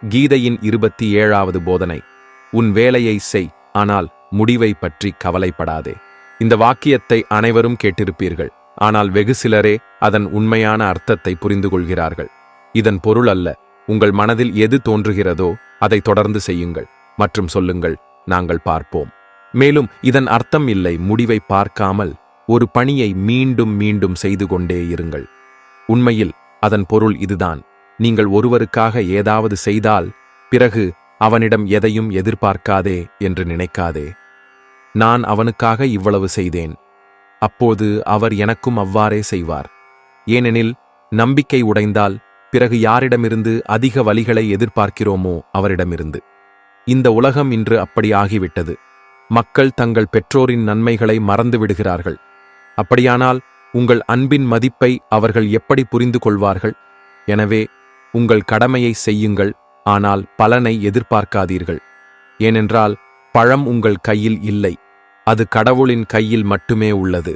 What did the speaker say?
கீதையின் 27வது போதனை. உன் வேலையை செய், ஆனால் முடிவை பற்றி கவலைப்படாதே. இந்த வாக்கியத்தை அனைவரும் கேட்டிருப்பீர்கள். ஆனால் வெகு சிலரே அதன் உண்மையான அர்த்தத்தை புரிந்து கொள்கிறார்கள். இதன் பொருள் அல்ல, உங்கள் மனதில் எது தோன்றுகிறதோ அதை தொடர்ந்து செய்யுங்கள் மற்றும் சொல்லுங்கள், நாங்கள் பார்ப்போம். மேலும் இதன் அர்த்தம் இல்லை, முடிவை பார்க்காமல் ஒரு பணியை மீண்டும் மீண்டும் செய்து கொண்டே இருங்கள். உண்மையில் அதன் பொருள் இதுதான். நீங்கள் ஒருவருக்காக ஏதாவது செய்தால் பிறகு அவனிடம் எதையும் எதிர்பார்க்காதே என்று நினைக்காதே. நான் அவனுக்காக இவ்வளவு செய்தேன், அப்போது அவர் எனக்கும் அவ்வாறே செய்வார். ஏனெனில் நம்பிக்கை உடைந்தால் பிறகு யாரிடமிருந்து அதிக வலிகளை எதிர்பார்க்கிறோமோ அவரிடமிருந்து. இந்த உலகம் இன்று அப்படி ஆகிவிட்டது. மக்கள் தங்கள் பெற்றோரின் நன்மைகளை மறந்து விடுகிறார்கள். அப்படியானால் உங்கள் அன்பின் மதிப்பை அவர்கள் எப்படி புரிந்து கொள்வார்கள்? எனவே உங்கள் கடமையை செய்யுங்கள், ஆனால் பலனை எதிர்பார்க்காதீர்கள். ஏனென்றால் பழம் உங்கள் கையில் இல்லை, அது கடவுளின் கையில் மட்டுமே உள்ளது.